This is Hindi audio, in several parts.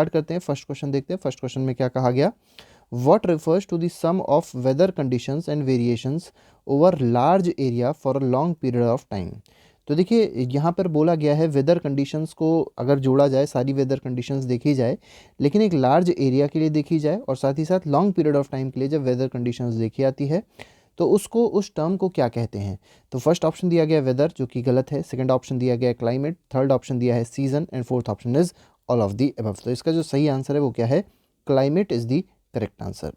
स्टार्ट करते हैं, फर्स्ट क्वेश्चन देखते हैं। फर्स्ट क्वेश्चन में क्या कहा गया, what refers to the sum of weather conditions and variations over large area for a long period of time. तो देखिए यहाँ पर बोला गया है वेदर कंडीशंस को अगर जोड़ा जाए, सारी वेदर कंडीशंस देखी जाए, लेकिन एक लार्ज एरिया के लिए देखी जाए और साथ ही साथ लॉन्ग पीरियड ऑफ टाइम के लिए जब वेदर कंडीशंस देखी आती है तो उसको, उस टर्म को क्या कहते हैं। तो फर्स्ट ऑप्शन दिया गया वेदर, जो कि गलत है। सेकंड ऑप्शन दिया गया क्लाइमेट, थर्ड ऑप्शन दिया है season and fourth option is all of the above. तो इसका जो सही आंसर है वो क्या है, climate is the correct answer.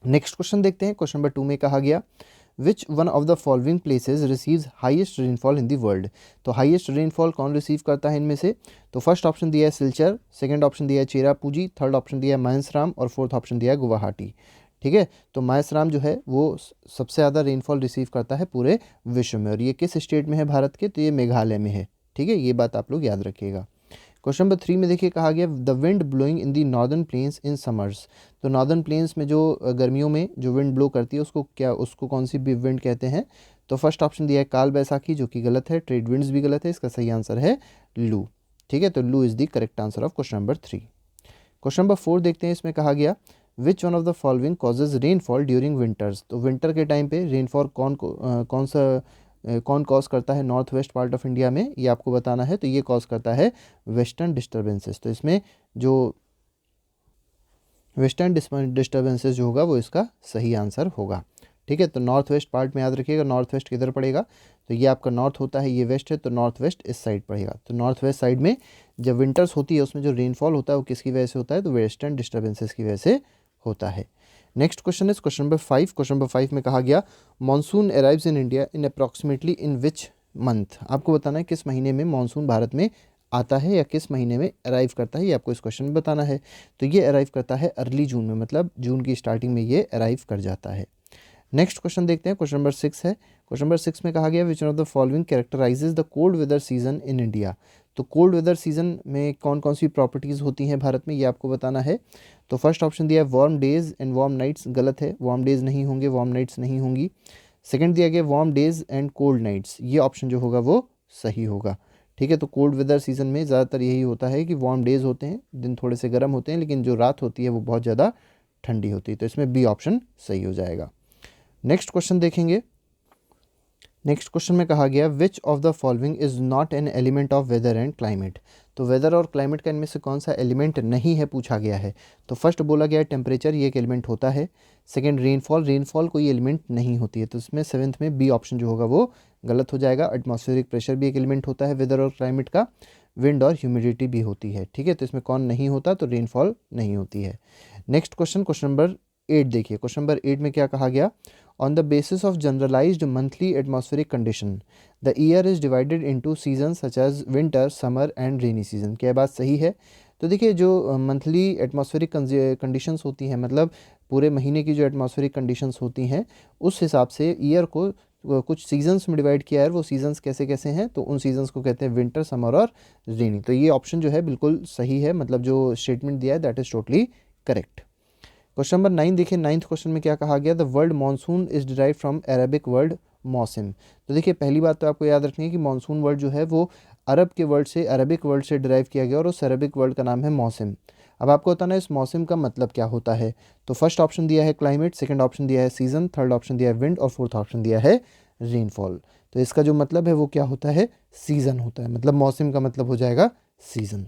Next question देखते हैं। क्वेश्चन नंबर 2 में कहा गया which one of the following places receives highest rainfall in the world. तो हाईएस्ट रेनफॉल कौन रिसीव करता है इनमें से। तो फर्स्ट ऑप्शन दिया है सिलचर, सेकंड ऑप्शन दिया है चेरापूंजी, थर्ड ऑप्शन दिया है मानसराम और फोर्थ ऑप्शन दिया है गुवाहाटी। ठीक है, तो मानसराम जो है वो सबसे ज़्यादा रेनफॉल रिसीव करता है पूरे विश्व में, और ये किस स्टेट में है भारत के, तो ये मेघालय में है। ठीक है, ये बात आप लोग याद रखिएगा। क्वेश्चन नंबर 3 में देखिए कहा गया the wind blowing in the northern plains in summers. तो नॉर्दर्न प्लेन्स में जो गर्मियों में जो विंड ब्लो करती है उसको कौन सी विंड कहते हैं। तो फर्स्ट ऑप्शन दिया है काल बैसाखी, जो कि गलत है। ट्रेड विंड्स भी गलत है, इसका सही आंसर है लू। ठीक है, तो लू is the correct answer of question number 3। Question number 4 देखते हैं। इसमें कहा गया which one of the following causes rainfall during winters. तो विंटर के टाइम पे रेनफॉल कौन कॉज करता है north west part of India में, ये आपको बताना है। तो ये कॉज करता है वेस्टर्न डिस्टर्बेंसेस। तो इसमें जो वेस्टर्न डिस्टर्बेंसेस जो होगा वो इसका सही आंसर होगा। ठीक है, तो नॉर्थ वेस्ट पार्ट में याद रखिएगा, नॉर्थ वेस्ट किधर पड़ेगा, तो ये आपका नॉर्थ होता है, ये वेस्ट है, तो नॉर्थ वेस्ट इस साइड पड़ेगा। तो नॉर्थ वेस्ट साइड में जब विंटर्स होती है उसमें जो रेनफॉल होता है वो किसकी वजह से होता है, तो वेस्टर्न डिस्टर्बेंसेस की वजह से होता है। Next question is question number 5। Question number 5 में कहा गया monsoon arrives in India in approximately in which month. आपको बताना है किस महीने में मानसून भारत में आता है या किस महीने में अराइव करता है, ये आपको इस क्वेश्चन में बताना है। तो ये अराइव करता है अर्ली जून में, मतलब जून की स्टार्टिंग में ये अराइव कर जाता है। नेक्स्ट क्वेश्चन देखते हैं। क्वेश्चन नंबर 6 है। क्वेश्चन नंबर 6 में कहा गया which one of the following characterises the cold weather season in India. तो कोल्ड वेदर सीजन में कौन कौन सी प्रॉपर्टीज़ होती हैं भारत में, ये आपको बताना है। तो फर्स्ट ऑप्शन दिया है warm days and warm nights, गलत है, वार्म डेज नहीं होंगे, वार्म नाइट्स नहीं होंगी। सेकंड दिया गया warm days and cold nights, ये ऑप्शन जो होगा वो सही होगा। ठीक है, तो कोल्ड वेदर सीजन में ज़्यादातर यही होता है कि वार्म डेज होते हैं, दिन थोड़े से गर्म होते हैं, लेकिन जो रात होती है वो बहुत ज़्यादा ठंडी होती है। तो इसमें बी ऑप्शन सही हो जाएगा। नेक्स्ट क्वेश्चन देखेंगे। नेक्स्ट क्वेश्चन में कहा गया which of the following is not an element of weather and climate. तो वेदर और क्लाइमेट का इनमें से कौन सा एलिमेंट नहीं है पूछा गया है। तो फर्स्ट बोला गया है टेम्परेचर, ये एक एलिमेंट होता है। सेकंड रेनफॉल कोई एलिमेंट नहीं होती है, तो इसमें सेवन्थ में बी ऑप्शन जो होगा वो गलत हो जाएगा। एटमॉस्फेरिक प्रेशर भी एक एलिमेंट होता है वेदर और क्लाइमेट का। विंड और ह्यूमिडिटी भी होती है। ठीक है, तो इसमें कौन नहीं होता, तो रेनफॉल नहीं होती है। नेक्स्ट क्वेश्चन, क्वेश्चन नंबर 8 देखिए। क्वेश्चन नंबर 8 में क्या कहा गया on the basis of generalised monthly atmospheric condition the year is divided into season such as winter, summer and rainy season. क्या बात सही है। तो देखिए जो मंथली एटमॉस्फेरिक कंडीशंस होती हैं, मतलब पूरे महीने की जो एटमॉस्फेरिक कंडीशंस होती हैं, उस हिसाब से ईयर को कुछ सीजन्स में डिवाइड किया है। वो सीजन्स कैसे कैसे हैं, तो उन सीजन्स को कहते हैं विंटर, समर और रेनी। तो ये ऑप्शन जो है बिल्कुल सही है, मतलब जो स्टेटमेंट दिया है that is totally correct. Question number 9 देखिए। 9th क्वेश्चन में क्या कहा गया the word monsoon is derive from Arabic word मौसम। तो देखिए पहली बात तो आपको याद रखनी है कि मानसून वर्ड जो है वो अरबिक वर्ड से डिराइव किया गया और उस अरबिक वर्ड का नाम है मौसम। अब आपको बताना है इस मौसम का मतलब क्या होता है। तो फर्स्ट ऑप्शन दिया है क्लाइमेट, सेकंड ऑप्शन दिया है सीजन, थर्ड ऑप्शन दिया है विंड और फोर्थ ऑप्शन दिया है रेनफॉल। तो इसका जो मतलब है वो क्या होता है, सीजन होता है, मतलब मौसम का मतलब हो जाएगा सीजन।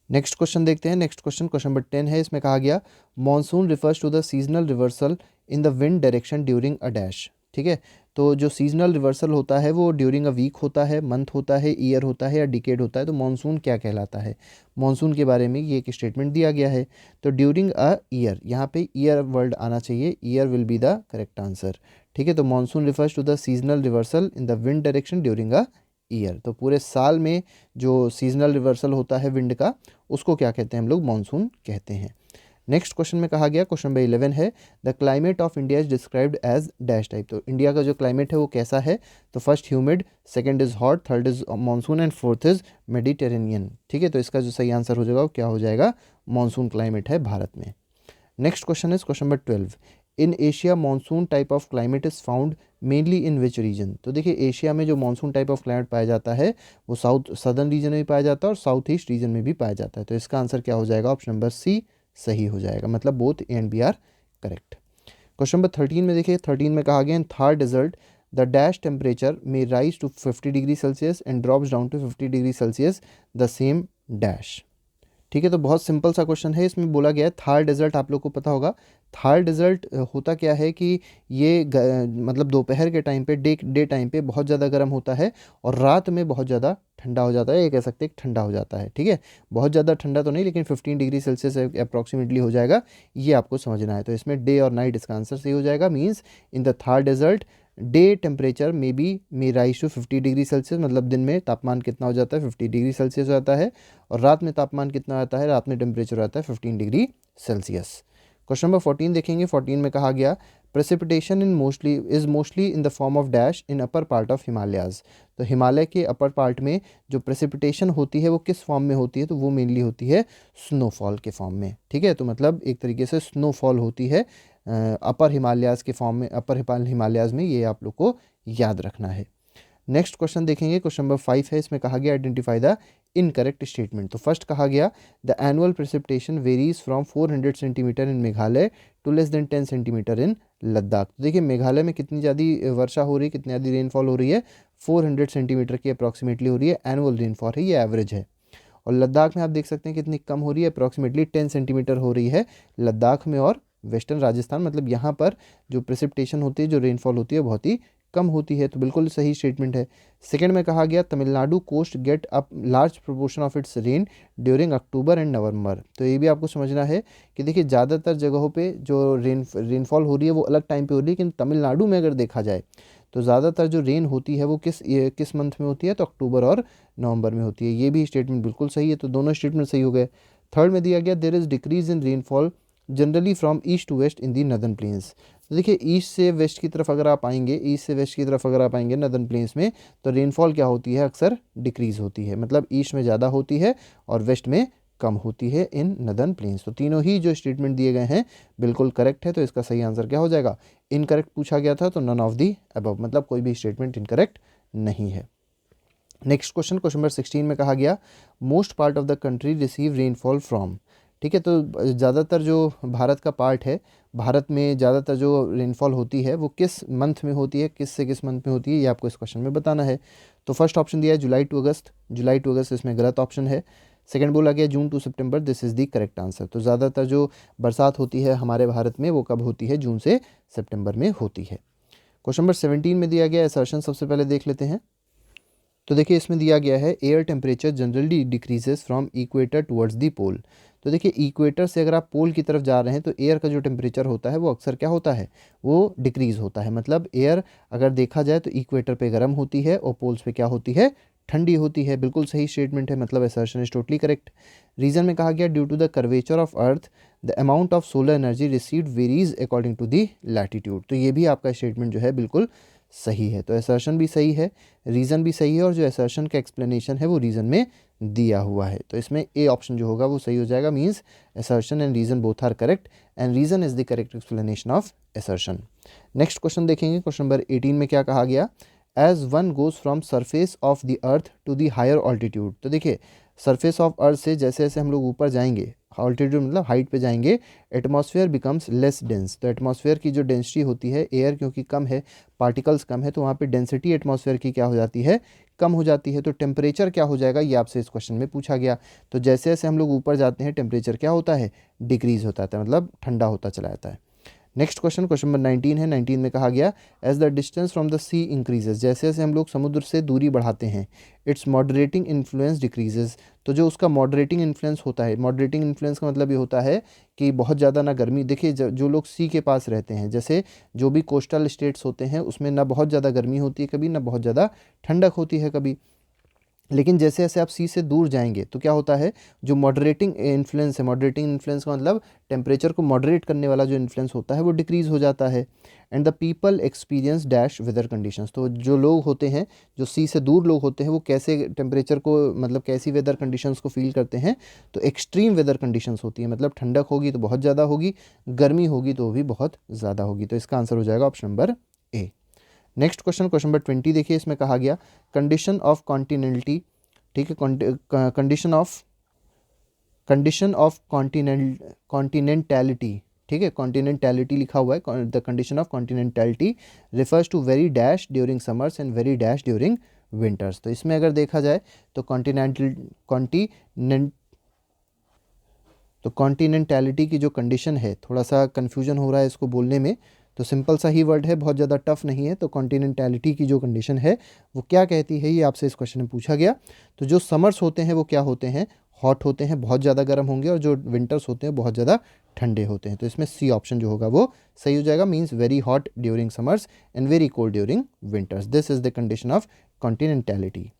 नेक्स्ट क्वेश्चन देखते हैं। नेक्स्ट क्वेश्चन नंबर 10 है। इसमें कहा गया monsoon refers to the seasonal reversal in the wind direction during a dash. ठीक है, तो जो सीजनल रिवर्सल होता है वो ड्यूरिंग अ वीक होता है, मंथ होता है, ईयर होता है या डिकेड होता है। तो मॉनसून क्या कहलाता है, मॉनसून के बारे में ये एक स्टेटमेंट दिया गया है। तो ड्यूरिंग अ ईयर, यहाँ पे ईयर वर्ड आना चाहिए, year will be the correct answer. ठीक है, तो monsoon refers to the seasonal reversal in the wind direction during a year. तो पूरे साल में जो सीजनल रिवर्सल होता है विंड का, उसको क्या कहते हैं हम लोग, मॉनसून कहते हैं। नेक्स्ट क्वेश्चन में कहा गया क्वेश्चन नंबर 11 है the climate of India is described as dash type. तो इंडिया का जो क्लाइमेट है वो कैसा है। तो first humid, second is hot, third is monsoon and fourth is Mediterranean. ठीक है, तो इसका जो सही आंसर हो जाएगा वो क्या हो जाएगा, मॉनसून क्लाइमेट है भारत में। Next question is question number 12 in Asia monsoon type of climate is found mainly in which region. तो देखिए एशिया में जो मानसून टाइप ऑफ क्लाइमेट पाया जाता है वो साउथ सदर्न रीजन में भी पाया जाता है और साउथ ईस्ट रीजन में भी पाया जाता है। तो इसका आंसर क्या हो जाएगा, ऑप्शन नंबर सी सही हो जाएगा, मतलब both A and B are correct. Question number 13 में देखिए, 13 में कहा गया in Thar desert the dash temperature में rise to 50 degree Celsius and drops down to 50 degree Celsius the same dash. ठीक है, तो बहुत सिंपल सा क्वेश्चन है। इसमें बोला गया है थार डेजर्ट, आप लोग को पता होगा थार डेजर्ट होता क्या है कि ये मतलब दोपहर के टाइम पे डे टाइम पे बहुत ज़्यादा गर्म होता है और रात में बहुत ज़्यादा ठंडा हो जाता है, ये कह सकते हैं ठंडा हो जाता है। ठीक है, बहुत ज़्यादा ठंडा तो नहीं लेकिन 15 डिग्री सेल्सियस अप्रॉक्सीमेटली हो जाएगा, ये आपको समझना है। तो इसमें डे और नाइट इसका आंसर सही हो जाएगा। Means in the Thar desert day temperature may rise to 50 degree Celsius, मतलब दिन में तापमान कितना हो जाता है 50 डिग्री सेल्सियस हो जाता है, और रात में तापमान कितना आता है, रात में टेम्परेचर आता है 15 डिग्री सेल्सियस। क्वेश्चन नंबर 14 देखेंगे, 14 में कहा गया precipitation is mostly in the form of dash in upper part of Himalayas. तो हिमालय के अपर पार्ट में जो प्रेसिपिटेशन होती है वो किस फॉर्म में होती है, तो वो मेनली होती है स्नोफॉल के फॉर्म में। ठीक है, तो मतलब एक तरीके से स्नोफॉल होती है अपर हिमालयाज के फॉर्म में, अपर हिमालयाज में, ये आप लोग को याद रखना है। नेक्स्ट क्वेश्चन देखेंगे, क्वेश्चन नंबर 5 है। इसमें कहा गया आइडेंटिफाई द इनकरेक्ट स्टेटमेंट। तो फर्स्ट कहा गया the annual precipitation varies from 400 centimetre in Meghalaya to less than 10 centimetre in Ladakh. तो देखिए मेघालय में कितनी ज़्यादा वर्षा हो रही है, कितनी ज़्यादा रेनफॉल हो रही है, 400 सेंटीमीटर की अप्रॉक्सीमेटली हो रही है, एनुअल रेनफॉल है, ये एवरेज है। और लद्दाख में आप देख सकते हैं कितनी कम हो रही है, अप्रॉक्सीमेटली 10 सेंटीमीटर हो रही है लद्दाख में और वेस्टर्न राजस्थान, मतलब यहाँ पर जो प्रेसिपिटेशन होती है, जो रेनफॉल होती है, बहुत ही कम होती है। तो बिल्कुल सही स्टेटमेंट है। सेकंड में कहा गया Tamil Nadu coast get up large proportion of its rain during October and November. तो ये भी आपको समझना है कि देखिए ज़्यादातर जगहों पे जो रेनफॉल हो रही है वो अलग टाइम पे हो रही है, लेकिन तमिलनाडु में अगर देखा जाए तो ज़्यादातर जो रेन होती है वो किस मंथ में होती है, तो अक्टूबर और नवंबर में होती है। ये भी स्टेटमेंट बिल्कुल सही है, तो दोनों स्टेटमेंट सही हो गए। थर्ड में दिया गया there is decrease in rainfall generally from east to west in the northern plains. तो देखिए ईस्ट से वेस्ट की तरफ अगर आप आएंगे, ईस्ट से वेस्ट की तरफ अगर आप आएंगे नदर्न प्लेन्स में, तो रेनफॉल क्या होती है, अक्सर डिक्रीज होती है, मतलब ईस्ट में ज़्यादा होती है और वेस्ट में कम होती है इन नदर्न प्लेन्स। तो तीनों ही जो स्टेटमेंट दिए गए हैं बिल्कुल करेक्ट है, तो इसका सही आंसर क्या हो जाएगा, इनकरेक्ट पूछा गया था तो नन ऑफ दी अबव, मतलब कोई भी स्टेटमेंट इनकरेक्ट नहीं है। नेक्स्ट क्वेश्चन, क्वेश्चन नंबर 16 में कहा गया most part of the country receive rainfall from. ठीक है, तो ज़्यादातर जो भारत का पार्ट है, भारत में ज़्यादातर जो रेनफॉल होती है वो किस मंथ में होती है, किस से किस मंथ में होती है, ये आपको इस क्वेश्चन में बताना है। तो फर्स्ट ऑप्शन दिया है जुलाई टू अगस्त, जुलाई टू अगस्त इसमें गलत ऑप्शन है। सेकंड बोला गया June to September, this is the correct answer. तो ज़्यादातर जो बरसात होती है हमारे भारत में वो कब होती है, जून से सितंबर में होती है। क्वेश्चन नंबर 17 में दिया गया असर्शन, सबसे पहले देख लेते हैं। तो देखिए इसमें दिया गया है air temperature generally decreases from equator towards the pole. तो देखिए इक्वेटर से अगर आप पोल की तरफ जा रहे हैं तो एयर का जो टेम्परेचर होता है वो अक्सर क्या होता है, वो डिक्रीज़ होता है। मतलब एयर अगर देखा जाए तो इक्वेटर पे गर्म होती है और पोल्स पे क्या होती है, ठंडी होती है। बिल्कुल सही स्टेटमेंट है, मतलब assertion is totally correct. Reason में कहा गया due to the curvature of earth the amount of solar energy received varies according to the latitude. तो ये भी आपका स्टेटमेंट जो है बिल्कुल सही है। तो असर्शन भी सही है, रीज़न भी सही है, और जो असर्शन का एक्सप्लेनेशन है वो रीज़न में दिया हुआ है। तो इसमें ए ऑप्शन जो होगा वो सही हो जाएगा। Means assertion and reason both are correct and reason is the correct explanation of assertion. Next question देखेंगे, क्वेश्चन नंबर 18 में क्या कहा गया, as one goes from surface of the earth to the higher altitude. तो देखिए सरफेस ऑफ अर्थ से जैसे जैसे हम लोग ऊपर जाएंगे, ऑल्टीट्यूड मतलब हाइट पे जाएंगे, एटमॉस्फेयर बिकम्स लेस डेंस। तो एटमॉस्फेयर की जो डेंसिटी होती है, एयर क्योंकि कम है, पार्टिकल्स कम है, तो वहाँ पे डेंसिटी एटमॉस्फेयर की क्या हो जाती है, कम हो जाती है। तो टेम्परेचर क्या हो जाएगा, ये आपसे इस क्वेश्चन में पूछा गया। तो जैसे जैसे हम लोग ऊपर जाते हैं टेम्परेचर क्या होता है, डिक्रीज होता है, मतलब ठंडा होता चला जाता है। नेक्स्ट क्वेश्चन, क्वेश्चन नंबर 19 है। 19 में कहा गया as the distance from the sea increases, जैसे जैसे हम लोग समुद्र से दूरी बढ़ाते हैं, इट्स मॉडरेटिंग इन्फ्लुएंस डिक्रीजेज। तो जो उसका मॉडरेटिंग इन्फ्लुएंस होता है, मॉडरेटिंग इन्फ्लुएंस का मतलब ये होता है कि बहुत ज़्यादा ना गर्मी, देखिए जो लोग सी के पास रहते हैं, जैसे जो भी कोस्टल स्टेट्स होते हैं उसमें ना बहुत ज़्यादा गर्मी होती है कभी, ना बहुत ज़्यादा ठंडक होती है कभी। लेकिन जैसे जैसे आप सी से दूर जाएंगे तो क्या होता है, जो मॉडरेटिंग इन्फ्लुएंस है, मॉडरेटिंग इन्फ्लुएंस का मतलब टेम्परेचर को मॉडरेट करने वाला जो इन्फ्लुएंस होता है वो डिक्रीज़ हो जाता है। And the people experience dash weather conditions, तो जो लोग होते हैं, जो सी से दूर लोग होते हैं, वो कैसे टेम्परेचर को, मतलब कैसी वेदर कंडीशंस को फील करते हैं, तो एक्सट्रीम वेदर कंडीशंस होती है, मतलब ठंडक होगी तो बहुत ज़्यादा होगी, गर्मी होगी तो भी बहुत ज़्यादा होगी। तो इसका आंसर हो जाएगा option number A. Next question, question number 20 देखिए, इसमें कहा गया कंडीशन ऑफ कॉन्टिनेंटली, ठीक है, कंडीशन ऑफ कॉन्टिनेंटैलिटी, ठीक है, कॉन्टिनेंटैलिटी लिखा हुआ है, the condition of continentality refers to very dash during summers and very dash during winters. तो इसमें अगर देखा जाए तो कॉन्टिनेंट तो कॉन्टिनेंटैलिटी की जो कंडीशन है, थोड़ा सा कन्फ्यूजन हो रहा है इसको बोलने में, तो सिंपल सा ही वर्ड है, बहुत ज़्यादा टफ नहीं है। तो कॉन्टिनेंटैलिटी की जो कंडीशन है वो क्या कहती है, ये आपसे इस क्वेश्चन में पूछा गया। तो जो समर्स होते हैं वो क्या होते हैं, हॉट होते हैं, बहुत ज़्यादा गर्म होंगे, और जो विंटर्स होते हैं बहुत ज़्यादा ठंडे होते हैं। तो इसमें सी ऑप्शन जो होगा वो सही हो जाएगा, means very hot during summers and very cold during winters. This is the condition of continentality.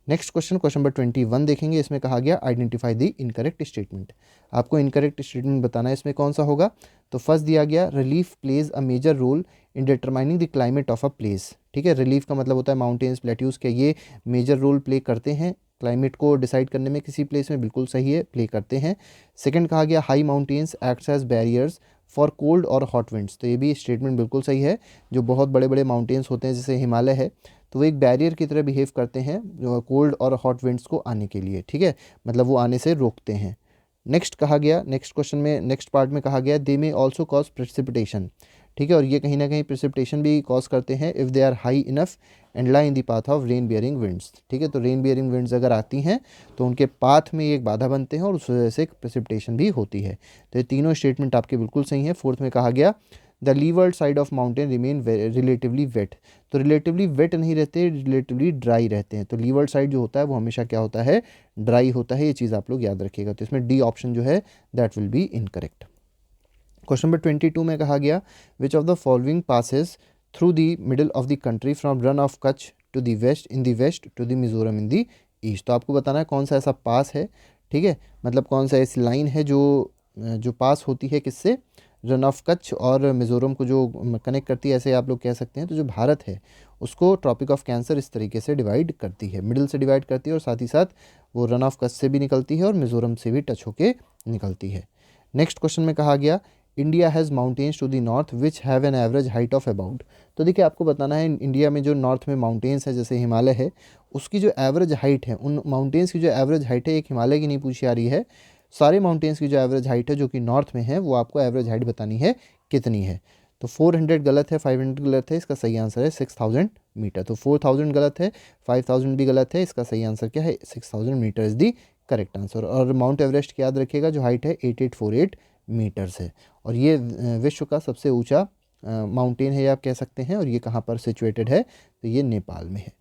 Next question, question number 21 देखेंगे, इसमें कहा गया आइडेंटिफाई द इनकरेक्ट स्टेटमेंट। आपको इनकरेक्ट स्टेटमेंट बताना है, इसमें कौन सा होगा। तो फर्स्ट दिया गया relief plays a major role in determining the climate of a place, ठीक है, रिलीफ का मतलब होता है माउंटेन्स, प्लेट्यूज के, ये मेजर रोल प्ले करते हैं क्लाइमेट को डिसाइड करने में किसी प्लेस में, बिल्कुल सही है, प्ले करते हैं। सेकंड कहा गया high mountains acts as barriers for cold और हॉट विंड्स, तो ये भी स्टेटमेंट बिल्कुल सही है। जो बहुत बड़े बड़े माउंटेन्स होते हैं जैसे हिमालय है, तो वो एक बैरियर की तरह बिहेव करते हैं कोल्ड और हॉट विंड्स को आने के लिए, ठीक है, मतलब वो आने से रोकते हैं। नेक्स्ट कहा गया, नेक्स्ट क्वेश्चन में, नेक्स्ट पार्ट में कहा गया दे मे ऑल्सो कॉज प्रेसिपिटेशन, ठीक है, और ये कहीं ना कहीं प्रेसिपिटेशन भी कॉज करते हैं if they are high enough and lie in the path of rain bearing winds, ठीक है, तो रेन बियरिंग विंड्स अगर आती हैं तो उनके पाथ में ये एक बाधा बनते हैं और उस वजह से प्रेसिपिटेशन भी होती है। तो ये तीनों स्टेटमेंट आपके बिल्कुल सही हैं। फोर्थ में कहा गया the leeward side of mountain remain relatively wet, तो रिलेटिवली वेट नहीं रहते, रिलेटिवली ड्राई रहते हैं। तो लीवर्ड साइड जो होता है वो हमेशा क्या होता है, ड्राई होता है, ये चीज़ आप लोग याद रखिएगा। तो इसमें डी ऑप्शन जो है that will be incorrect. Question number 22 में कहा गया which of the following passes through the middle of the country from Rann of Kutch to the west in the west to the Mizoram in the east. तो आपको बताना है कौन सा ऐसा पास है, ठीक है, मतलब कौन सा ऐसी लाइन है जो जो पास होती है किससे, रन ऑफ कच्छ और मिज़ोरम को जो कनेक्ट करती है, ऐसे आप लोग कह सकते हैं। तो जो भारत है उसको ट्रॉपिक ऑफ कैंसर इस तरीके से डिवाइड करती है, मिडिल से डिवाइड करती है, और साथ ही साथ वो रन ऑफ कच्छ से भी निकलती है और मिज़ोरम से भी टच होके निकलती है। नेक्स्ट क्वेश्चन में कहा गया India has mountains to the north which have an average height of about. तो देखिए आपको बताना है इंडिया में जो नॉर्थ में माउंटेन्स है जैसे हिमालय है, उसकी जो एवरेज हाइट है, उन माउंटेन्स की जो एवरेज हाइट है, एक हिमालय की नहीं पूछी आ रही है, सारे माउंटेन्स की जो एवरेज हाइट है जो कि नॉर्थ में है, वो आपको एवरेज हाइट बतानी है कितनी है। तो 400 गलत है, 500 गलत है, इसका सही आंसर है 6000 मीटर। तो 4000 गलत है, 5000 भी गलत है, इसका सही आंसर क्या है, 6000 metre is the correct answer. और माउंट एवरेस्ट की याद रखिएगा, जो हाइट है 8848 मीटर्स है, और ये विश्व का सबसे ऊंचा माउंटेन है, आप कह सकते हैं। और ये कहाँ पर सिचुएटेड है, तो ये नेपाल में है।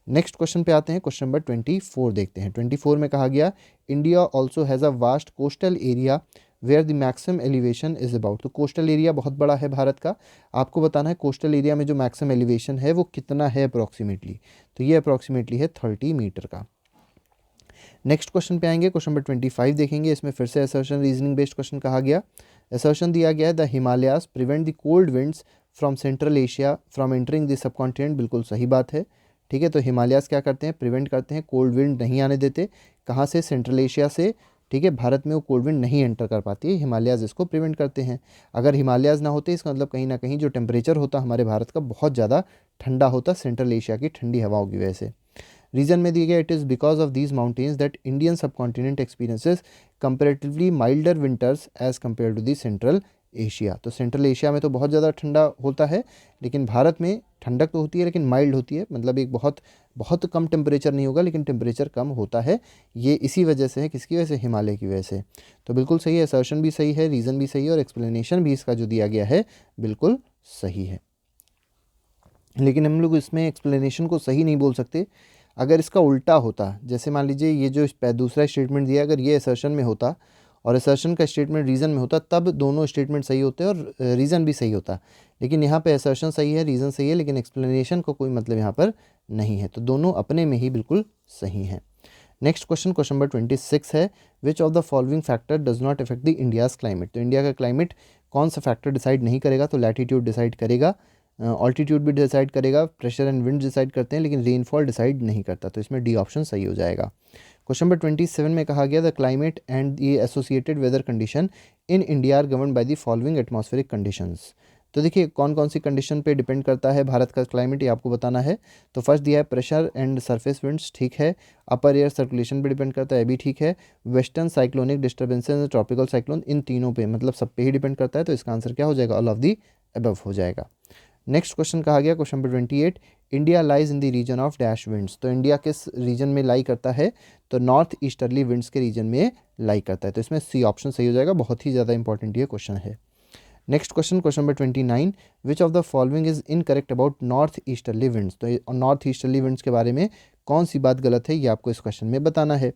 नेक्स्ट क्वेश्चन पे आते हैं, क्वेश्चन नंबर 24 देखते हैं। 24 में कहा गया India also has a vast coastal area where the maximum elevation is about. तो कोस्टल एरिया बहुत बड़ा है भारत का, आपको बताना है कोस्टल एरिया में जो मैक्सिमम एलिवेशन है वो कितना है अप्रॉक्सीमेटली। तो ये अप्रॉक्सीमेटली है 30 मीटर का। नेक्स्ट क्वेश्चन पे आएंगे, क्वेश्चन नंबर 25 देखेंगे, इसमें फिर से असर्शन रीजनिंग बेस्ड क्वेश्चन कहा गया। असर्शन दिया गया है the Himalayas prevent the cold winds from central Asia from entering the sub continent, बिल्कुल सही बात है, ठीक है। तो हिमालयाज क्या करते हैं, प्रिवेंट करते हैं, कोल्ड विंड नहीं आने देते, कहाँ से, सेंट्रल एशिया से, ठीक है, भारत में वो कोल्ड विंड नहीं एंटर कर पाती है, हिमालयाज इसको प्रिवेंट करते हैं। अगर हिमालयाज ना होते, इसका मतलब कहीं ना कहीं जो टेम्परेचर होता हमारे भारत का बहुत ज़्यादा ठंडा होता सेंट्रल एशिया की ठंडी हवाओं की वजह से। रीजन में दिया गया it is because of these mountains that Indian sub continent experiences comparatively milder winters as compare to the central Asia. तो सेंट्रल एशिया में तो बहुत ज़्यादा ठंडा होता है, लेकिन भारत में ठंडक तो होती है लेकिन माइल्ड होती है, मतलब एक बहुत बहुत कम टेम्परेचर नहीं होगा लेकिन टेम्परेचर कम होता है। ये इसी वजह से है, किसकी वजह से, हिमालय की वजह से। तो बिल्कुल सही है, असर्शन भी सही है, रीज़न भी सही है, और एक्सप्लेनेशन भी इसका जो दिया गया है बिल्कुल सही है। लेकिन हम लोग इसमें एक्सप्लेनेशन को सही नहीं बोल सकते। अगर इसका उल्टा होता, जैसे मान लीजिए ये जो दूसरा स्टेटमेंट दिया, अगर ये असर्शन में होता और असर्शन का स्टेटमेंट रीज़न में होता, तब दोनों स्टेटमेंट सही होते और रीज़न भी सही होता। लेकिन यहाँ पे असर्शन सही है, रीज़न सही है, लेकिन एक्सप्लेनेशन का कोई मतलब यहाँ पर नहीं है, तो दोनों अपने में ही बिल्कुल सही हैं। नेक्स्ट क्वेश्चन, क्वेश्चन नंबर 26 है, विच of the following factor does not effect the India's climate. तो इंडिया का क्लाइमेट कौन सा फैक्टर डिसाइड नहीं करेगा, तो लैटीट्यूड डिसाइड करेगा, ऑल्टीट्यूड भी डिसाइड करेगा, प्रेशर एंड विंड डिसाइड करते हैं, लेकिन रेनफॉल डिसाइड नहीं करता। तो इसमें डी ऑप्शन सही हो जाएगा। क्वेश्चन नंबर 27 में कहा गया the climate and the associated weather condition in India are govern by the following atmospheric conditions. तो देखिए कौन कौन सी कंडीशन पे डिपेंड करता है भारत का क्लाइमेट, ये आपको बताना है। तो फर्स्ट दिया है प्रेशर एंड सरफेस विंड्स, ठीक है। अपर एयर सर्कुलेशन पे डिपेंड करता है, ये भी ठीक है। Western cyclonic disturbances, tropical cyclone, इन तीनों पे मतलब सब पे ही डिपेंड करता है। तो इसका आंसर क्या हो जाएगा, ऑल ऑफ दी अबव हो जाएगा। नेक्स्ट क्वेश्चन कहा गया question number 28, India lies in the region of dash winds. तो इंडिया किस रीजन में लाई करता है, तो नॉर्थ ईस्टर्ली विंड्स के रीजन में लाई करता है। तो इसमें सी ऑप्शन सही हो जाएगा, बहुत ही ज़्यादा इंपॉर्टेंट ये क्वेश्चन है। Next question, question number 29, which of the following is incorrect about north easterly winds. तो नॉर्थ ईस्टर्ली विंड्स के बारे में कौन सी बात गलत है, ये आपको इस क्वेश्चन में बताना है,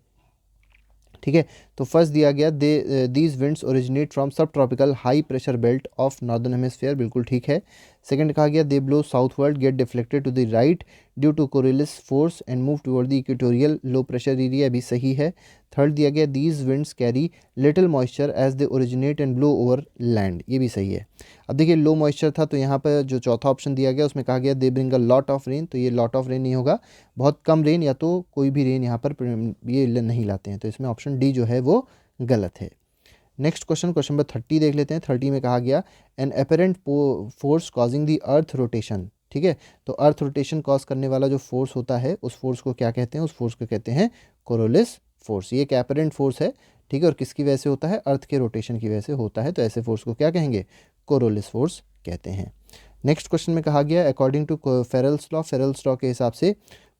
ठीक है। तो फर्स्ट दिया गया these winds originate from sub tropical high pressure belt of northern hemisphere, बिल्कुल ठीक है। सेकंड कहा गया they blow southward get deflected to the right due to Coriolis force and move toward the equatorial low pressure area, भी सही है। थर्ड दिया गया these winds carry little moisture as they originate and blow over land, ये भी सही है। अब देखिए लो मॉइस्चर था, तो यहाँ पर जो चौथा ऑप्शन दिया गया उसमें कहा गया they bring a lot of rain, तो ये लॉट ऑफ रेन नहीं होगा, बहुत कम रेन या तो कोई भी रेन यहाँ पर ये नहीं लाते हैं। तो इसमें ऑप्शन डी जो है वो गलत है। नेक्स्ट क्वेश्चन, क्वेश्चन नंबर 30 देख लेते हैं। 30 में कहा गया an apparent force causing the earth rotation, ठीक है। तो अर्थ रोटेशन कॉज करने वाला जो फोर्स होता है उस फोर्स को क्या कहते हैं, उस फोर्स को कहते हैं कोरोलिस फोर्स। ये एक अपेरेंट फोर्स है, ठीक है, और किसकी वजह से होता है, अर्थ के रोटेशन की वजह से होता है। तो ऐसे फोर्स को क्या कहेंगे, कोरोलिस फोर्स कहते हैं। नेक्स्ट क्वेश्चन में कहा गया अकॉर्डिंग टू फेरेल्स लॉ के हिसाब से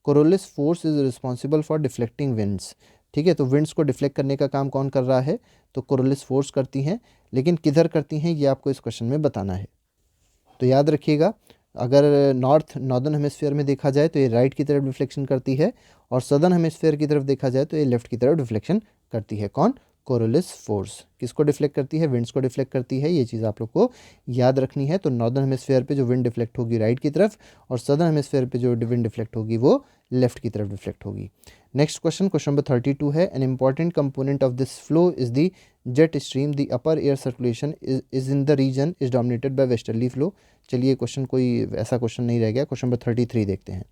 Coriolis force is responsible for deflecting winds, ठीक है। तो विंड्स को डिफ्लेक्ट करने का काम कौन कर रहा है, तो कोरोलिस फोर्स करती हैं, लेकिन किधर करती हैं ये आपको इस क्वेश्चन में बताना है। तो याद रखिएगा, अगर नॉर्दर्न हेमिस्फीयर में देखा जाए तो ये राइट की तरफ डिफ्लेक्शन करती है, और सदर्न हेमिस्फीयर की तरफ देखा जाए तो ये लेफ्ट की तरफ डिफ्लेक्शन करती है। कौन, कोरोलिस फोर्स। किसको डिफ्लेक्ट करती है, विंड्स को डिफ्लेक्ट करती है, ये चीज़ आप लोग को याद रखनी है। तो नॉर्दर्न हेमिस्फीयर पे जो विंड डिफ्लेक्ट होगी राइट की तरफ, और सदर्न हेमिस्फीयर पे जो विंड डिफ्लेक्ट होगी वो लेफ्ट की तरफ डिफ्लेक्ट होगी। नेक्स्ट क्वेश्चन, क्वेश्चन नंबर 32 है, an important component of this flow is the jet stream, the upper air circulation is in the region is dominated by westerly flow. चलिए क्वेश्चन कोई ऐसा क्वेश्चन नहीं रह गया। क्वेश्चन नंबर 33 देखते हैं।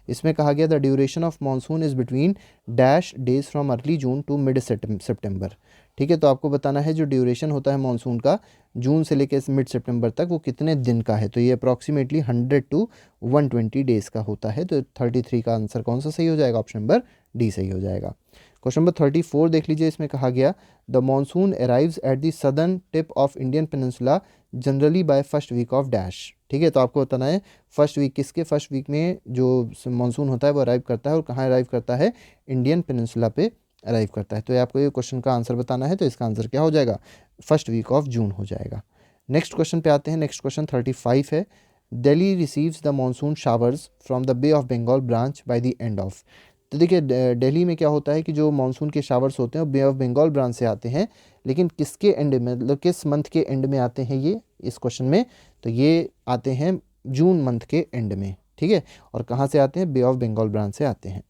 इसमें कहा गया the duration of monsoon is between dash days from early June to mid September, ठीक है। तो आपको बताना है जो ड्यूरेशन होता है मानसून का जून से लेकर मिड सितंबर तक वो कितने दिन का है। तो ये अप्रॉक्सीमेटली 100 टू 120 डेज़ का होता है। तो 33 का आंसर कौन सा सही हो जाएगा, ऑप्शन नंबर डी सही हो जाएगा। क्वेश्चन नंबर 34 देख लीजिए। इसमें कहा गया the monsoon arrives at the southern tip of Indian peninsula generally by first week of dash, ठीक है। तो आपको बताना है फर्स्ट वीक, किसके फर्स्ट वीक में जो मानसून होता है वो अराइव करता है, और कहाँ अराइव करता है, इंडियन पेनिनसुला पे अराइव करता है। तो ये आपको ये क्वेश्चन का आंसर बताना है। तो इसका आंसर क्या हो जाएगा, फर्स्ट वीक ऑफ जून हो जाएगा। नेक्स्ट क्वेश्चन पे आते हैं। नेक्स्ट क्वेश्चन 35 है, Delhi receives the monsoon showers from the bay of Bengal branch by the end of. तो देखिए दिल्ली में क्या होता है कि जो मानसून के शावर्स होते हैं वो बे ऑफ बंगाल ब्रांच से आते हैं, लेकिन किसके एंड में, मतलब किस मंथ के एंड में आते हैं ये इस क्वेश्चन में, तो ये आते हैं जून मंथ के एंड में, ठीक है। और कहाँ से आते हैं, बे ऑफ बंगाल ब्रांच से आते हैं।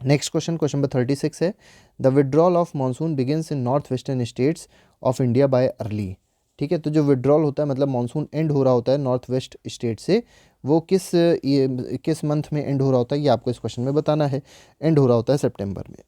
नेक्स्ट क्वेश्चन, क्वेश्चन नंबर 36 है, the withdrawal of monsoon begins in north western states of India by early, ठीक है। तो जो विड्रॉल होता है मतलब मानसून एंड हो रहा होता है नॉर्थ वेस्ट स्टेट से, वो किस मंथ में एंड हो रहा होता है ये आपको इस क्वेश्चन में बताना है। एंड हो रहा होता है सितंबर में,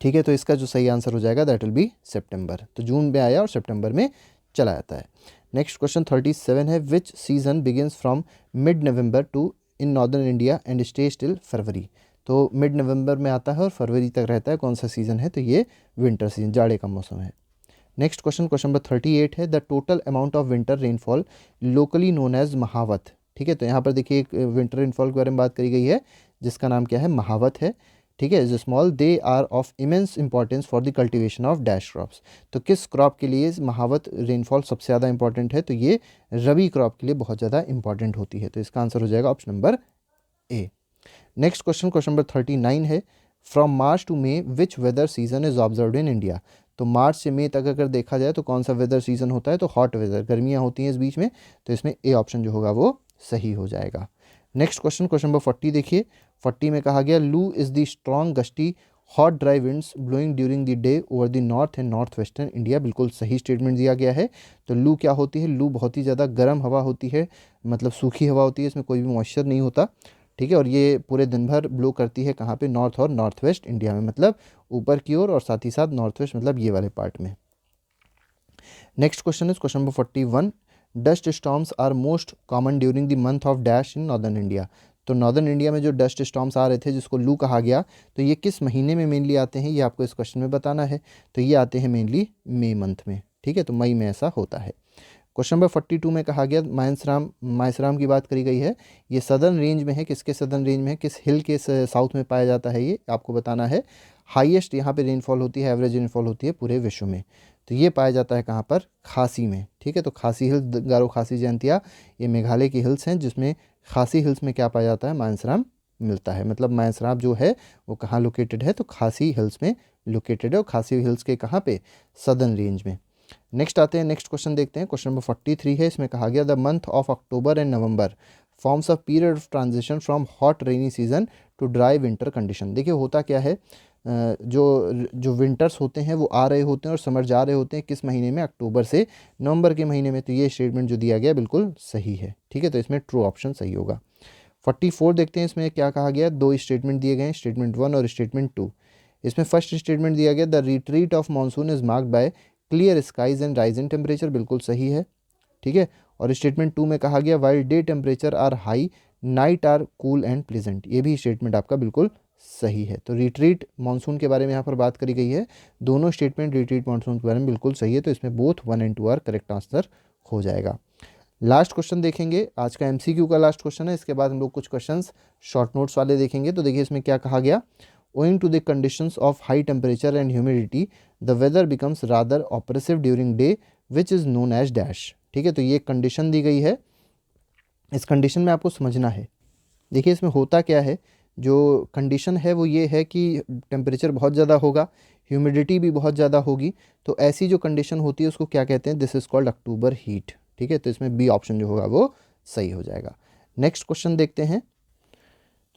ठीक है। तो इसका जो सही आंसर हो जाएगा दैट विल बी सितंबर। तो जून में आया और सितंबर में चला जाता है। नेक्स्ट क्वेश्चन 37 है, which season begins from mid November to in northern India and stays till February. तो मिड नवंबर में आता है और फरवरी तक रहता है। कौन सा सीज़न है, तो ये विंटर सीजन, जाड़े का मौसम है। नेक्स्ट क्वेश्चन, क्वेश्चन नंबर 38 है, the total amount of winter rainfall locally known as Mahawat, ठीक है। तो यहाँ पर देखिए एक विंटर रेनफॉल के बारे में बात करी गई है जिसका नाम क्या है, महावत है, ठीक है। Is small, they are of immense importance for the cultivation of dash crops. तो किस क्रॉप के लिए महावत रेनफॉल सबसे ज़्यादा इंपॉर्टेंट है, तो ये रबी क्रॉप के लिए बहुत ज़्यादा इंपॉर्टेंट होती है। तो इसका आंसर हो जाएगा option number A. Next question, question number 39 है, from March to May which weather season is observed in India. तो मार्च से मई तक अगर देखा जाए तो कौन सा वेदर सीजन होता है, तो हॉट वेदर, गर्मियाँ होती हैं इस बीच में। तो इसमें ए ऑप्शन जो होगा वो सही हो जाएगा। नेक्स्ट क्वेश्चन, क्वेश्चन नंबर 40 देखिए। 40 में कहा गया लू is the strong gusty hot dry winds blowing during the day over the north and north western India, बिल्कुल सही स्टेटमेंट दिया गया है। तो लू क्या होती है, लू बहुत ही ज़्यादा गर्म हवा होती है, मतलब सूखी हवा होती है, इसमें कोई भी मॉइस्चर नहीं होता, ठीक है। और ये पूरे दिन भर ब्लो करती है कहाँ पे, नॉर्थ और नॉर्थ वेस्ट इंडिया में, मतलब ऊपर की ओर और साथ ही साथ नॉर्थ वेस्ट मतलब ये वाले पार्ट में। Next question is question number 41, dust storms are most common during the month of dash in northern India. तो नॉर्दर्न इंडिया में जो डस्ट स्टॉर्म्स आ रहे थे जिसको लू कहा गया, तो ये किस महीने में मेनली आते हैं, ये आपको इस क्वेश्चन में बताना है। तो ये आते हैं मेनली मई मंथ में, ठीक है, तो मई में ऐसा होता है। क्वेश्चन नंबर 42 में कहा गया मानसराम की बात करी गई है, ये सदर्न रेंज में है, किसके सदर्न रेंज में है, किस हिल के साउथ में पाया जाता है, ये आपको बताना है। हाईएस्ट यहाँ पे रेनफॉल होती है, एवरेज रेनफॉल होती है पूरे विश्व में, तो ये पाया जाता है कहाँ पर, खासी में, ठीक है। तो खासी हिल्स, गारो खासी जयंतिया, ये मेघालय की हिल्स हैं जिसमें खासी हिल्स में क्या पाया जाता है, मानसराम मिलता है। मतलब मानसराम जो है वो कहाँ लोकेटेड है, तो खासी हिल्स में लोकेटेड है, और खासी हिल्स के कहाँ पे, सदर्न रेंज में। नेक्स्ट आते हैं, नेक्स्ट क्वेश्चन देखते हैं, क्वेश्चन नंबर 43 है, इसमें कहा गया the month of October and November forms a period of transition from hot rainy season two dry winter condition. देखिए होता क्या है, जो जो विंटर्स होते हैं वो आ रहे होते हैं और समर जा रहे होते हैं, किस महीने में, अक्टूबर से नवंबर के महीने में। तो ये स्टेटमेंट जो दिया गया बिल्कुल सही है, ठीक है, तो इसमें ट्रू ऑप्शन सही होगा। 44 देखते हैं, इसमें क्या कहा गया, दो स्टेटमेंट दिए गए हैं, स्टेटमेंट 1 और स्टेटमेंट 2। इसमें फर्स्ट स्टेटमेंट दिया गया, the retreat of monsoon is marked by clear skies and rising temperature, बिल्कुल सही है, ठीक है। और स्टेटमेंट 2 में कहा गया, while day temperature are high night are cool and pleasant, ये भी स्टेटमेंट आपका बिल्कुल सही है। तो रिट्रीट मानसून के बारे में यहाँ पर बात करी गई है, दोनों स्टेटमेंट रिट्रीट मानसून के बारे में बिल्कुल सही है, तो इसमें both 1 and 2 are correct answer हो जाएगा। लास्ट क्वेश्चन देखेंगे, आज का एमसीक्यू का लास्ट क्वेश्चन है, इसके बाद हम लोग कुछ क्वेश्चंस शॉर्ट नोट्स वाले देखेंगे। तो देखिए इसमें क्या कहा गया, owing to the conditions of high temperature and humidity the weather becomes rather oppressive during day which is known as dash, ठीक है। तो ये कंडीशन दी गई है, इस कंडीशन में आपको समझना है। देखिए इसमें होता क्या है, जो कंडीशन है वो ये है कि टेम्परेचर बहुत ज़्यादा होगा, ह्यूमिडिटी भी बहुत ज़्यादा होगी, तो ऐसी जो कंडीशन होती है उसको क्या कहते हैं, this is called October heat, ठीक है। तो इसमें बी ऑप्शन जो होगा वो सही हो जाएगा। नेक्स्ट क्वेश्चन देखते हैं।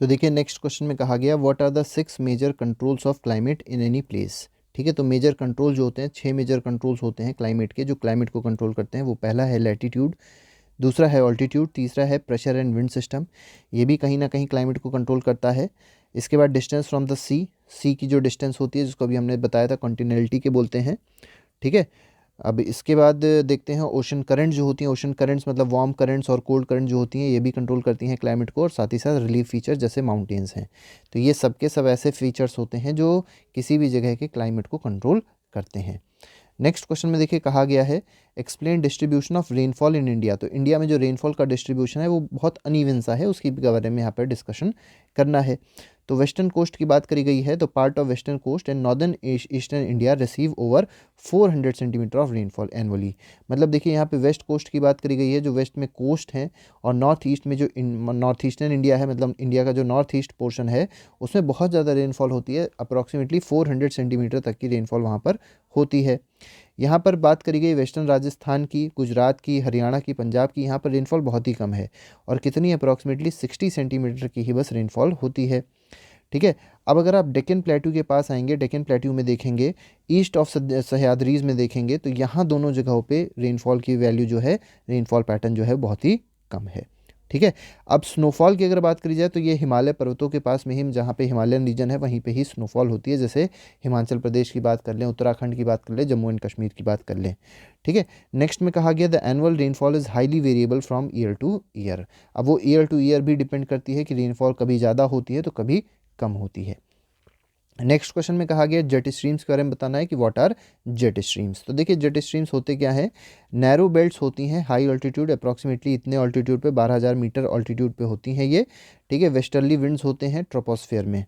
तो देखिए नेक्स्ट क्वेश्चन में कहा गया, what are the 6 major controls of climate in any place, ठीक है। तो मेजर कंट्रोल जो होते हैं, 6 मेजर कंट्रोल्स होते हैं क्लाइमेट के, जो क्लाइमेट को कंट्रोल करते हैं। वो पहला है लैटीट्यूड, दूसरा है ऑल्टीट्यूड, तीसरा है प्रेशर एंड विंड सिस्टम, ये भी कहीं ना कहीं क्लाइमेट को कंट्रोल करता है। इसके बाद डिस्टेंस फ्रॉम द सी की जो डिस्टेंस होती है, जिसको अभी हमने बताया था कॉन्टिनेंटली के बोलते हैं, ठीक है। अब इसके बाद देखते हैं ओशन करंट जो होती हैं, ओशन करंट्स मतलब वार्म करंट्स और कोल्ड करंट जो होती हैं, ये भी कंट्रोल करती हैं क्लाइमेट को, और साथ ही साथ रिलीफ फीचर जैसे माउंटेन्स हैं। तो ये सब के सब ऐसे फीचर्स होते हैं जो किसी भी जगह के क्लाइमेट को कंट्रोल करते हैं। नेक्स्ट क्वेश्चन में देखिए कहा गया है, explain distribution of rainfall in India. तो इंडिया में जो रेनफॉल का डिस्ट्रीब्यूशन है वो बहुत अनइवन सा है, उसकी बारे में यहाँ पर डिस्कशन करना है। तो वेस्टर्न कोस्ट की बात करी गई है, तो part of western coast and northern eastern India receive over 400 centimetre of rainfall annually. मतलब देखिए यहाँ पे वेस्ट कोस्ट की बात करी गई है, जो वेस्ट में कोस्ट है, और नॉर्थ ईस्ट में जो नॉर्थ ईस्टर्न इंडिया है, मतलब इंडिया का जो नॉर्थ ईस्ट पोर्शन है, उसमें बहुत ज़्यादा रेनफॉल होती है, अप्रॉक्सीमेटली 400 सेंटीमीटर तक की रेनफॉल वहाँ पर होती है। यहाँ पर बात करी गई वेस्टर्न राजस्थान की, गुजरात की, हरियाणा की, पंजाब की, यहाँ पर रेनफॉल बहुत ही कम है, और कितनी अप्रॉक्सीमेटली 60 सेंटीमीटर की ही बस रेनफॉल होती है, ठीक है। अब अगर आप डेक्कन प्लेट्यू के पास आएंगे, डेक्कन प्लेट्यू में देखेंगे, ईस्ट ऑफ सह्याद्रीज में देखेंगे, तो यहाँ दोनों जगहों पे रेनफॉल की वैल्यू जो है, रेनफॉल पैटर्न जो है बहुत ही कम है, ठीक है। अब स्नोफॉल की अगर बात करी जाए, तो ये हिमालय पर्वतों के पास में ही, जहाँ पे हिमालयन रीजन है वहीं पे ही स्नोफॉल होती है, जैसे हिमाचल प्रदेश की बात कर लें, उत्तराखंड की बात कर लें, जम्मू एंड कश्मीर की बात कर लें, ठीक है। नेक्स्ट में कहा गया, the annual rainfall is highly variable from year two year. अब वो ईयर टू ईयर भी डिपेंड करती है कि रेनफॉल कभी ज़्यादा होती है तो कभी कम होती है। नेक्स्ट क्वेश्चन में कहा गया जेट स्ट्रीम्स के बारे में बताना है कि व्हाट आर जेट स्ट्रीम्स। तो देखिए जेट स्ट्रीम्स होते क्या है, नैरो बेल्ट्स होती हैं, हाई ऑल्टीट्यूड, अप्रॉक्सीमेटली इतने ऑल्टीट्यूड पे 12,000 मीटर ऑल्टीट्यूड पे होती हैं ये, ठीक है। वेस्टर्ली विंड्स होते हैं ट्रोपोस्फेयर में,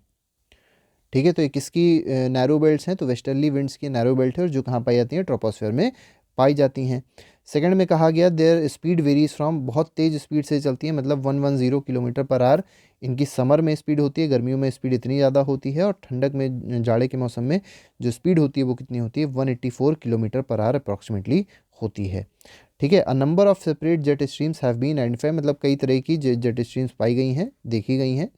ठीक है। तो ये किसकी नैरो बेल्ट्स हैं, तो वेस्टर्ली विंड्स की नैरो बेल्ट है, और जो कहाँ पाई जाती हैं, ट्रोपोस्फेयर में पाई जाती हैं। सेकंड में कहा गया देयर स्पीड वेरीज फ्रॉम, बहुत तेज़ स्पीड से चलती है, मतलब 110 किलोमीटर पर आवर इनकी समर में स्पीड होती है, गर्मियों में स्पीड इतनी ज़्यादा होती है, और ठंडक में, जाड़े के मौसम में जो स्पीड होती है वो कितनी होती है, 184 किलोमीटर पर आवर अप्रॉक्सीमेटली होती है, ठीक है। A number of separate jet streams have been identify, मतलब कई तरह की जेट स्ट्रीम्स पाई गई हैं, देखी गई हैं।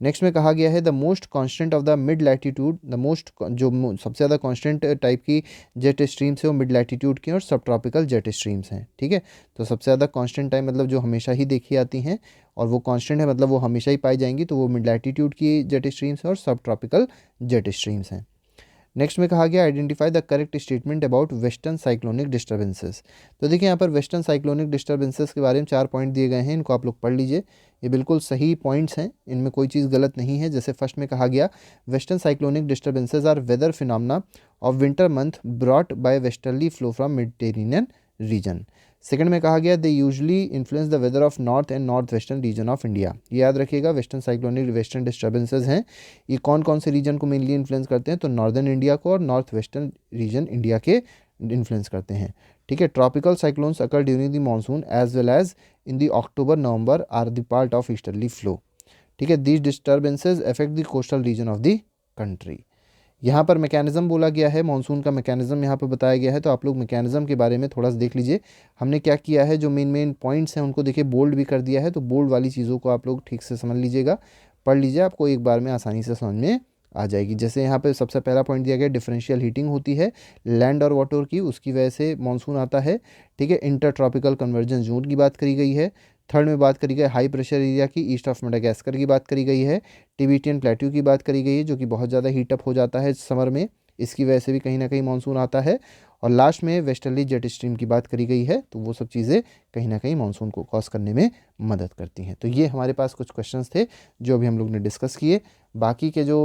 नेक्स्ट में कहा गया है the most constant of the mid latitude, the most जो सबसे ज़्यादा कांस्टेंट टाइप की जेट स्ट्रीम्स है वो मिड लैटिट्यूड की और सब ट्रॉपिकल जेट स्ट्रीम्स हैं। ठीक है, तो सबसे ज़्यादा कांस्टेंट टाइप मतलब जो हमेशा ही देखी आती हैं और वो कांस्टेंट है मतलब वो हमेशा ही पाई जाएंगी, तो वो मिड लैटिट्यूड की जेट स्ट्रीम्स हैं और सब ट्रॉपिकल जेट स्ट्रीम्स हैं। नेक्स्ट में कहा गया identify the correct statement about western cyclonic disturbances. तो देखिए यहाँ पर वेस्टर्न साइक्लोनिक डिस्टर्बेंसेस के बारे में 4 पॉइंट दिए गए हैं, इनको आप लोग पढ़ लीजिए। ये बिल्कुल सही पॉइंट्स हैं, इनमें कोई चीज़ गलत नहीं है। जैसे फर्स्ट में कहा गया western cyclonic disturbances are weather phenomena of winter month brought by westerly flow from Mediterranean region. Second में कहा गया they usually influence the weather of north and north western region of India. ये याद रखिएगा, वेस्टर्न साइक्लोनिक वेस्टर्न डिस्टर्बेंसेज हैं, ये कौन कौन से रीजन को मेनली इन्फ्लुएंस करते हैं, तो नॉर्दर्न इंडिया को और नॉर्थ वेस्टर्न रीजन इंडिया के इन्फ्लुएंस करते हैं। ठीक है, tropical cyclones occur during the monsoon as well as in the October November are the part of easterly flow. ठीक है, these disturbances affect the coastal region of the country. यहाँ पर मैकेनिज्म बोला गया है, मानसून का मैकेनिज्म यहाँ पर बताया गया है, तो आप लोग मैकेनिज्म के बारे में थोड़ा सा देख लीजिए। हमने क्या किया है, जो मेन मेन पॉइंट्स हैं उनको देखिए बोल्ड भी कर दिया है, तो बोल्ड वाली चीज़ों को आप लोग ठीक से समझ लीजिएगा, पढ़ लीजिए, आपको एक बार में आसानी से समझ में आ जाएगी। जैसे यहाँ पे सबसे पहला पॉइंट दिया गया डिफरेंशियल हीटिंग होती है लैंड और वाटर की, उसकी वजह से मानसून आता है। ठीक है, इंटर ट्रॉपिकल कन्वर्जेंस जोन की बात करी गई है। थर्ड में बात करी गई हाई प्रेशर एरिया की, ईस्ट ऑफ मेडागास्कर की बात करी गई है। टिबेटियन प्लेट्यू की बात करी गई है, जो कि बहुत ज़्यादा हीटअप हो जाता है समर में, इसकी वजह से भी कहीं ना कहीं मानसून आता है। और लास्ट में वेस्टर्ली जेट स्ट्रीम की बात करी गई है, तो वो सब चीज़ें कहीं ना कहीं मानसून को कॉज करने में मदद करती हैं। तो ये हमारे पास कुछ क्वेश्चंस थे जो अभी हम लोग ने डिस्कस किए। बाकी के जो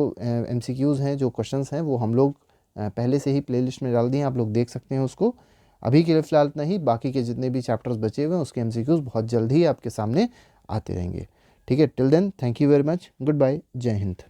MCQs हैं, जो क्वेश्चंस हैं, वो हम लोग पहले से ही प्लेलिस्ट में डाल दिए हैं, आप लोग देख सकते हैं उसको। अभी के लिए फ़िलहाल इतना ही, बाकी के जितने भी चैप्टर्स बचे हुए हैं उसके MCQs बहुत जल्द ही आपके सामने आते रहेंगे। ठीक है, till then thank you very much, goodbye, जय हिंद।